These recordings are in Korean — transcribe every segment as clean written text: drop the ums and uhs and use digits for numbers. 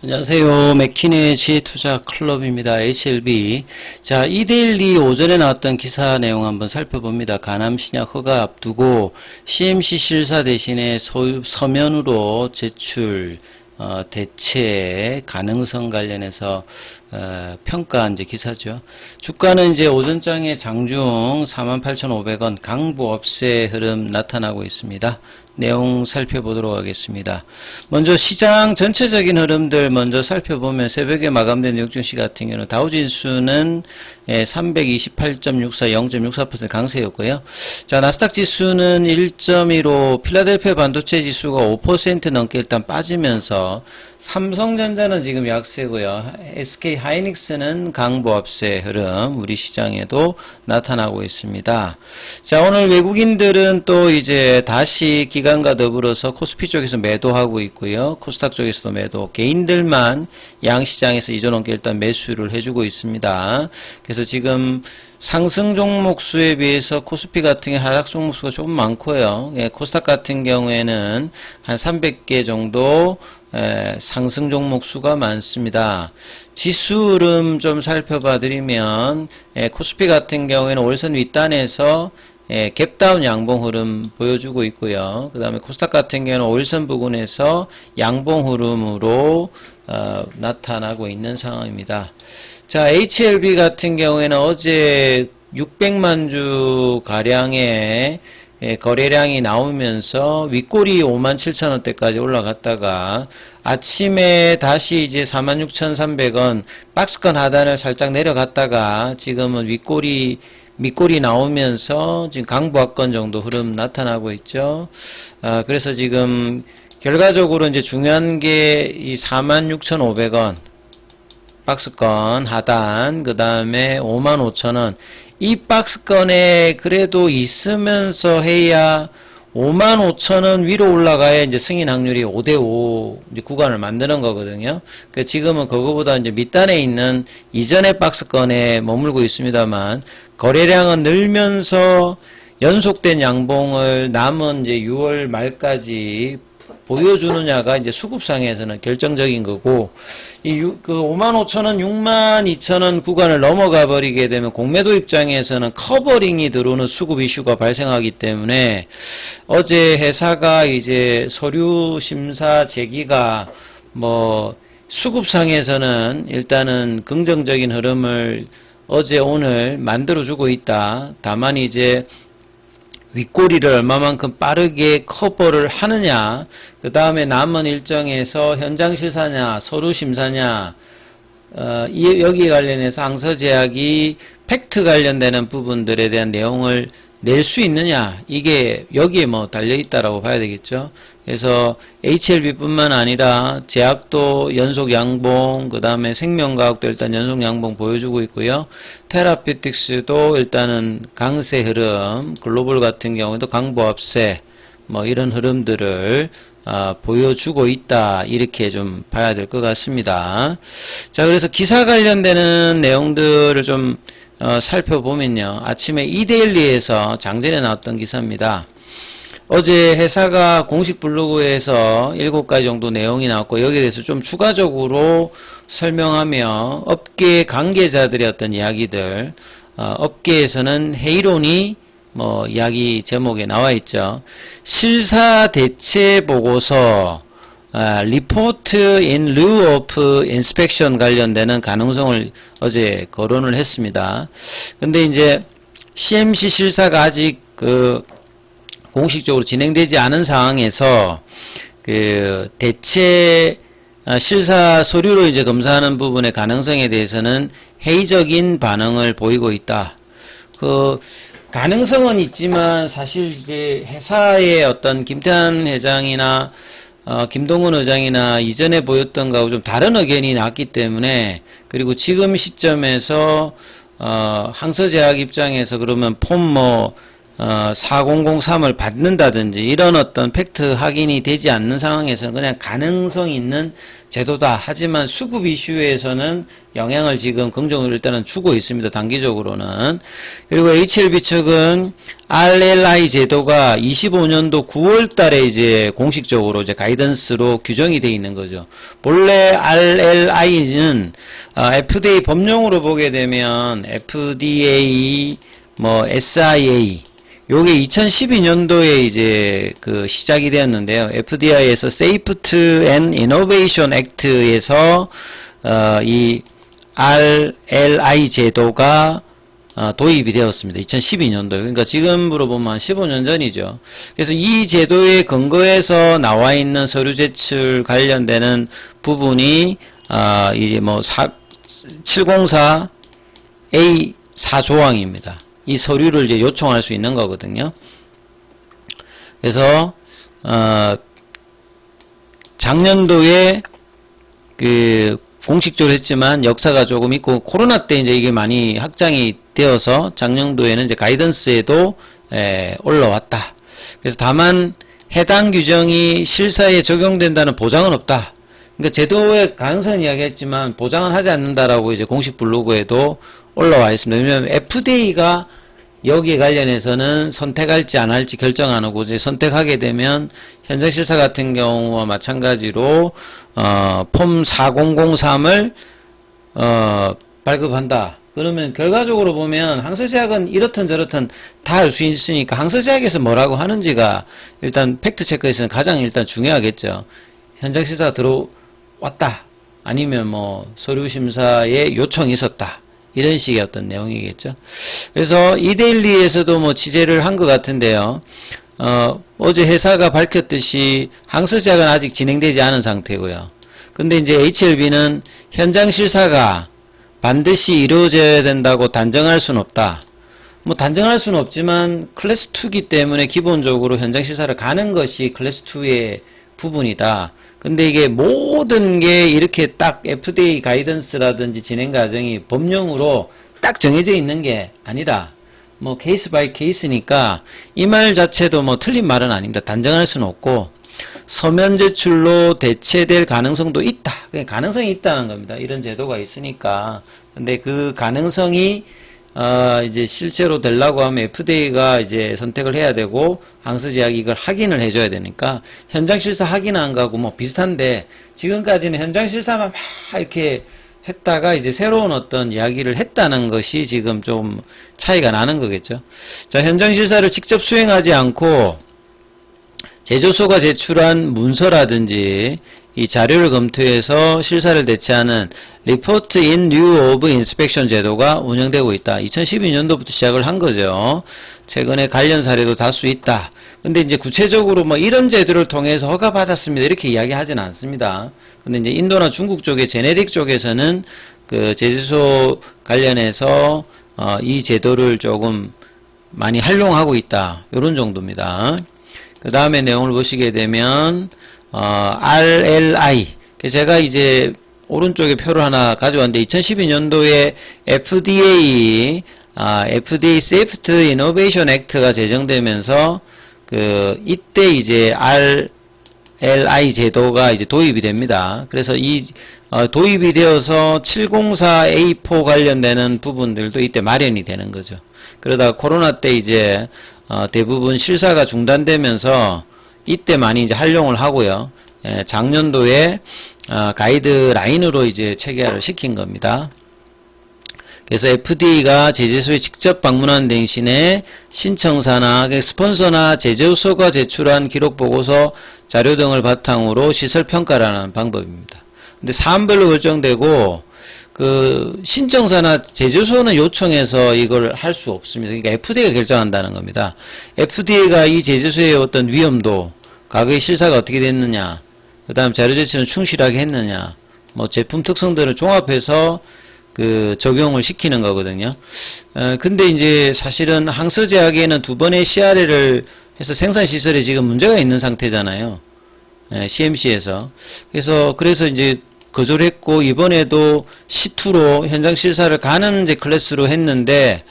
안녕하세요. 맥키네지 투자 클럽입니다. HLB. 자, 이데일리 오전에 나왔던 기사 내용 한번 살펴봅니다. 가남 신약 허가 앞두고 CMC 실사 대신에 서면으로 제출 대체 가능성 관련해서 평가한 이제 기사죠. 주가는 이제 오전장에 장중 48,500원 강보 업세 흐름 나타나고 있습니다. 내용 살펴보도록 하겠습니다. 먼저 시장 전체적인 흐름들 먼저 살펴보면 새벽에 마감된 뉴욕증시 같은 경우는 다우지수는 328.64, 0.64% 강세였고요. 자, 나스닥 지수는 1.15, 필라델피아 반도체 지수가 5% 넘게 일단 빠지면서 삼성전자는 지금 약세고요. SK 하이닉스는 강보 업세 흐름 우리 시장에도 나타나고 있습니다. 자, 오늘 외국인들은 또 이제 다시 기관과 더불어서 코스피 쪽에서 매도하고 있고요. 코스닥 쪽에서도 매도. 개인들만 양시장에서 이전원께 일단 매수를 해주고 있습니다. 그래서 지금 상승 종목 수에 비해서 코스피 같은 경우 하락 종목 수가 조금 많고요. 예, 코스닥 같은 경우에는 한 300개 정도 상승 종목 수가 많습니다. 지수 흐름 좀 살펴봐 드리면 코스피 같은 경우에는 월선 윗단에서 갭다운 양봉 흐름 보여주고 있고요. 그 다음에 코스닥 같은 경우는 월선 부근에서 양봉 흐름으로 나타나고 있는 상황입니다. 자, HLB 같은 경우에는 어제 600만 주 가량의 거래량이 나오면서 윗꼬리 57,000원대까지 올라갔다가 아침에 다시 이제 46,300원 박스권 하단을 살짝 내려갔다가 지금은 밑꼬리 나오면서 지금 강보합권 정도 흐름 나타나고 있죠. 그래서 지금 결과적으로 이제 중요한 게 이 46,500원 박스권 하단, 그 다음에 55,000원. 이 박스권에 그래도 있으면서 해야 55,000원 위로 올라가야 이제 승인 확률이 5대5 이제 구간을 만드는 거거든요. 그 지금은 그거보다 이제 밑단에 있는 이전의 박스권에 머물고 있습니다만 거래량은 늘면서 연속된 양봉을 남은 이제 6월 말까지 보여주느냐가 이제 수급상에서는 결정적인 거고, 그 55,000원, 62,000원 구간을 넘어가 버리게 되면 공매도 입장에서는 커버링이 들어오는 수급 이슈가 발생하기 때문에 어제 회사가 이제 서류 심사 제기가 뭐 수급상에서는 일단은 긍정적인 흐름을 어제 오늘 만들어주고 있다. 다만 이제 윗꼬리를 얼마만큼 빠르게 커버를 하느냐, 그 다음에 남은 일정에서 현장 실사냐, 서류 심사냐, 여기에 관련해서 항서제약이 팩트 관련되는 부분들에 대한 내용을 낼 수 있느냐, 이게 여기에 뭐 달려있다라고 봐야 되겠죠. 그래서 HLB뿐만 아니라 제약도 연속 양봉, 그 다음에 생명과학도 일단 연속 양봉 보여주고 있고요. 테라피틱스도 일단은 강세 흐름, 글로벌 같은 경우에도 강보합세, 뭐 이런 흐름들을 보여주고 있다, 이렇게 좀 봐야 될 것 같습니다. 자, 그래서 기사 관련되는 내용들을 좀 살펴보면요. 아침에 이데일리에서 장전에 나왔던 기사입니다. 어제 회사가 공식 블로그에서 7가지 정도 내용이 나왔고, 여기에 대해서 좀 추가적으로 설명하며 업계 관계자들의 어떤 이야기들, 업계에서는 회의론이 뭐 이야기 제목에 나와 있죠. 실사 대체 보고서 리포트 in lieu of inspection 관련되는 가능성을 어제 거론을 했습니다. 근데 이제 CMC 실사가 아직 공식적으로 진행되지 않은 상황에서 대체 실사 서류로 이제 검사하는 부분의 가능성에 대해서는 회의적인 반응을 보이고 있다. 가능성은 있지만 사실 이제 회사의 어떤 김태환 회장이나 김동훈 의장이나 이전에 보였던 거하고 좀 다른 의견이 났기 때문에, 그리고 지금 시점에서 항서제약 입장에서 그러면 폼 4003을 받는다든지 이런 어떤 팩트 확인이 되지 않는 상황에서는 그냥 가능성 있는 제도다. 하지만 수급 이슈에서는 영향을 지금 긍정으로 일단은 주고 있습니다. 단기적으로는. 그리고 HLB 측은 RLI 제도가 25년도 9월 달에 이제 공식적으로 이제 가이던스로 규정이 되어 있는 거죠. 본래 RLI는 FDA 법령으로 보게 되면 FDA 뭐 SIA 요게 2012년도에 이제 그 시작이 되었는데요. FDI에서 Safety and Innovation Act에서 이 RLI 제도가 도입이 되었습니다. 2012년도에. 그러니까 지금으로 보면 15년 전이죠. 그래서 이 제도에 근거해서 나와 있는 서류 제출 관련되는 부분이 이제 뭐 704A 4조항입니다. 이 서류를 이제 요청할 수 있는 거거든요. 그래서 작년도에 그 공식적으로 했지만 역사가 조금 있고 코로나 때 이제 이게 많이 확장이 되어서 작년도에는 이제 가이던스에도 올라왔다. 그래서 다만 해당 규정이 실사에 적용된다는 보장은 없다. 그러니까 제도의 가능성은 이야기했지만 보장은 하지 않는다라고 이제 공식 블로그에도 올라와 있습니다. 왜냐하면 FDA가 여기에 관련해서는 선택할지 안 할지 결정 안 하고 이제 선택하게 되면 현장 실사 같은 경우와 마찬가지로 폼 4003을 발급한다. 그러면 결과적으로 보면 항서제약은 이렇든 저렇든 다 할 수 있으니까 항서제약에서 뭐라고 하는지가 일단 팩트 체크에서는 가장 일단 중요하겠죠. 현장 실사가 들어왔다. 아니면 뭐 서류 심사에 요청이 있었다. 이런 식의 어떤 내용이겠죠. 그래서 이데일리에서도 뭐 취재를 한 것 같은데요. 어제 회사가 밝혔듯이 항서제약은 아직 진행되지 않은 상태고요. 근데 이제 HLB는 현장 실사가 반드시 이루어져야 된다고 단정할 수는 없다. 뭐 단정할 수는 없지만 클래스 2기 때문에 기본적으로 현장 실사를 가는 것이 클래스 2의 부분이다. 근데 이게 모든 게 이렇게 딱 FDA 가이던스라든지 진행 과정이 법령으로 딱 정해져 있는 게 아니라 뭐 케이스 바이 케이스니까 이 말 자체도 뭐 틀린 말은 아닙니다. 단정할 수는 없고 서면 제출로 대체될 가능성도 있다. 그냥 가능성이 있다는 겁니다. 이런 제도가 있으니까. 근데 그 가능성이 이제 실제로 되려고 하면 FDA가 이제 선택을 해야 되고 항서제약이 이걸 확인을 해줘야 되니까 현장 실사 확인 안 가고 뭐 비슷한데 지금까지는 현장 실사만 막 이렇게 했다가 이제 새로운 어떤 이야기를 했다는 것이 지금 좀 차이가 나는 거겠죠. 자, 현장 실사를 직접 수행하지 않고 제조소가 제출한 문서라든지 이 자료를 검토해서 실사를 대체하는 Report in lieu of Inspection 제도가 운영되고 있다. 2012년도부터 시작을 한 거죠. 최근에 관련 사례도 다수 있다. 근데 이제 구체적으로 뭐 이런 제도를 통해서 허가받았습니다. 이렇게 이야기하지는 않습니다. 근데 이제 인도나 중국 쪽의 제네릭 쪽에서는 그 제조소 관련해서 이 제도를 조금 많이 활용하고 있다. 이런 정도입니다. 그 다음에 내용을 보시게 되면 RLI 제가 이제 오른쪽에 표를 하나 가져왔는데 2012년도에 FDA Safety Innovation Act가 제정되면서 그 이때 이제 RLI 제도가 이제 도입이 됩니다. 그래서 이 도입이 되어서 704A4 관련되는 부분들도 이때 마련이 되는 거죠. 그러다 코로나 때 이제 대부분 실사가 중단되면서 이때 많이 이제 활용을 하고요. 작년도에 가이드라인으로 이제 체계화를 시킨 겁니다. 그래서 FDA가 제재소에 직접 방문하는 대신에 신청사나 스폰서나 제조소가 제출한 기록 보고서 자료 등을 바탕으로 시설 평가를 하는 방법입니다. 근데 사안별로 결정되고 그 신청사나 제조소는 요청해서 이걸 할 수 없습니다. 그러니까 FDA가 결정한다는 겁니다. FDA가 이 제조소의 어떤 위험도, 과거의 실사가 어떻게 됐느냐, 그 다음 자료 제출은 충실하게 했느냐, 뭐 제품 특성들을 종합해서 그 적용을 시키는 거거든요. 근데 이제 사실은 항서제약에는 두 번의 CRA를 해서 생산시설에 지금 문제가 있는 상태잖아요. CMC에서. 그래서 이제 거절했고, 이번에도 C2로 현장 실사를 가는 이제 클래스로 했는데,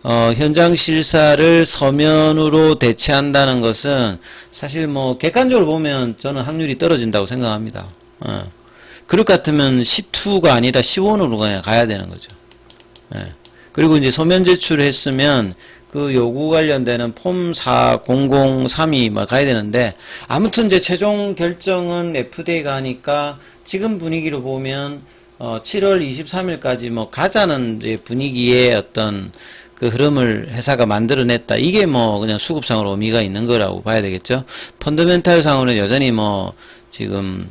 현장 실사를 서면으로 대체한다는 것은 사실 뭐 객관적으로 보면 저는 확률이 떨어진다고 생각합니다. 그럴 것 같으면 C2가 아니라 C1으로 그냥 가야 되는 거죠. 그리고 이제 서면 제출했으면 그 요구 관련되는 폼 4003이 막 가야 되는데, 아무튼 이제 최종 결정은 FDA가 하니까 지금 분위기로 보면 7월 23일까지 뭐 가자는 이제 분위기의 어떤 그 흐름을 회사가 만들어냈다. 이게 뭐 그냥 수급상으로 의미가 있는 거라고 봐야 되겠죠. 펀더멘탈 상으로는 여전히 뭐 지금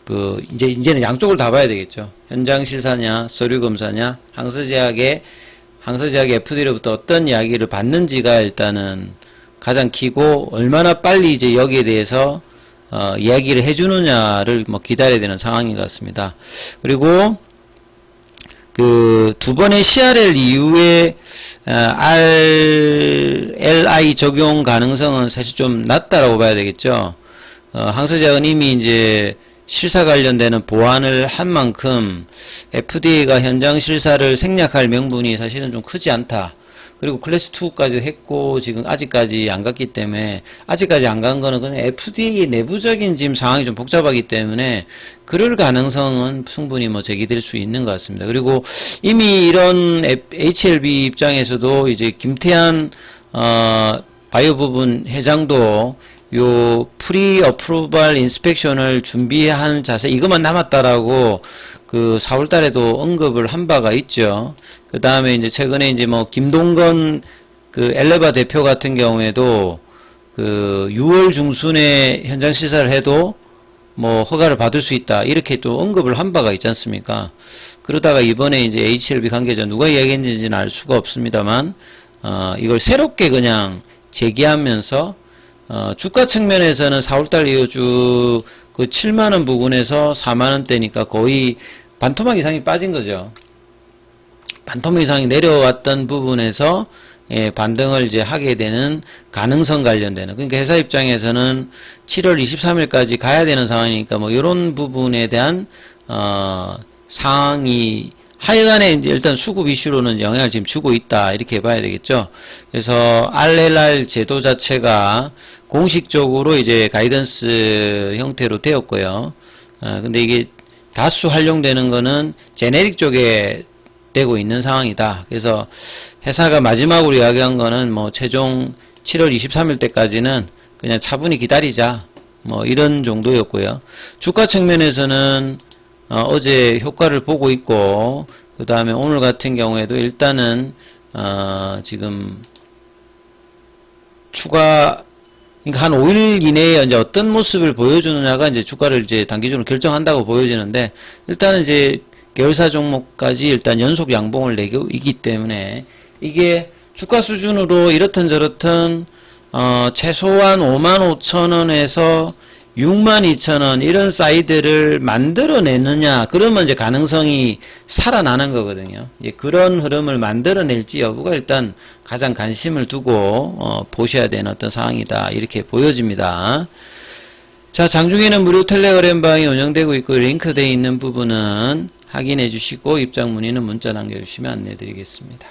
그 이제는 양쪽을 다 봐야 되겠죠. 현장 실사냐, 서류 검사냐, 항서제약의 FDA로부터 어떤 이야기를 받는지가 일단은 가장 키고, 얼마나 빨리 이제 여기에 대해서 이야기를 해주느냐를 뭐 기다려야 되는 상황인 것 같습니다. 그리고 그 두 번의 CRL 이후에 RLI 적용 가능성은 사실 좀 낮다라고 봐야 되겠죠. 항서제약은 이미 이제 실사 관련되는 보완을 한 만큼 FDA가 현장 실사를 생략할 명분이 사실은 좀 크지 않다. 그리고 클래스 2까지 했고 지금 아직까지 안 갔기 때문에, 아직까지 안 간 거는 그냥 FDA 내부적인 지금 상황이 좀 복잡하기 때문에 그럴 가능성은 충분히 뭐 제기될 수 있는 것 같습니다. 그리고 이미 이런 HLB 입장에서도 이제 김태한 바이오 부분 회장도 요 프리 어프로발 인스펙션을 준비하는 자세, 이것만 남았다라고 그 4월 달에도 언급을 한 바가 있죠. 그 다음에 이제 최근에 이제 뭐 김동건 그 엘레바 대표 같은 경우에도 그 6월 중순에 현장 시사를 해도 뭐 허가를 받을 수 있다, 이렇게 또 언급을 한 바가 있지 않습니까? 그러다가 이번에 이제 HLB 관계자 누가 이야기했는지는 알 수가 없습니다만 이걸 새롭게 그냥 제기하면서 주가 측면에서는 4월달 이후 쭉 그 7만원 부근에서 4만원대니까 거의 반토막 이상이 빠진 거죠. 반토막 이상이 내려왔던 부분에서 반등을 이제 하게 되는 가능성 관련되는, 그러니까 회사 입장에서는 7월 23일까지 가야 되는 상황이니까 뭐 이런 부분에 대한 상황이 하여간에 이제 일단 수급 이슈로는 영향을 지금 주고 있다, 이렇게 봐야 되겠죠. 그래서 RLR 제도 자체가 공식적으로 이제 가이던스 형태로 되었고요. 근데 이게 다수 활용되는 거는 제네릭 쪽에 되고 있는 상황이다. 그래서 회사가 마지막으로 이야기한 거는 뭐 최종 7월 23일 때까지는 그냥 차분히 기다리자, 뭐 이런 정도였고요. 주가 측면에서는 어제 효과를 보고 있고, 그 다음에 오늘 같은 경우에도 일단은 지금 추가, 그러니까 한 5일 이내에 이제 어떤 모습을 보여주느냐가 이제 주가를 이제 단기적으로 결정한다고 보여지는데, 일단은 이제 계열사 종목까지 일단 연속 양봉을 내고 있기 때문에 이게 주가 수준으로 이렇든 저렇든 최소한 55,000원에서 62,000원 이런 사이드를 만들어내느냐, 그러면 이제 가능성이 살아나는 거거든요. 그런 흐름을 만들어낼지 여부가 일단 가장 관심을 두고 보셔야 되는 어떤 상황이다, 이렇게 보여집니다. 자, 장중에는 무료 텔레그램방이 운영되고 있고 링크되어 있는 부분은 확인해 주시고 입장 문의는 문자 남겨주시면 안내 드리겠습니다.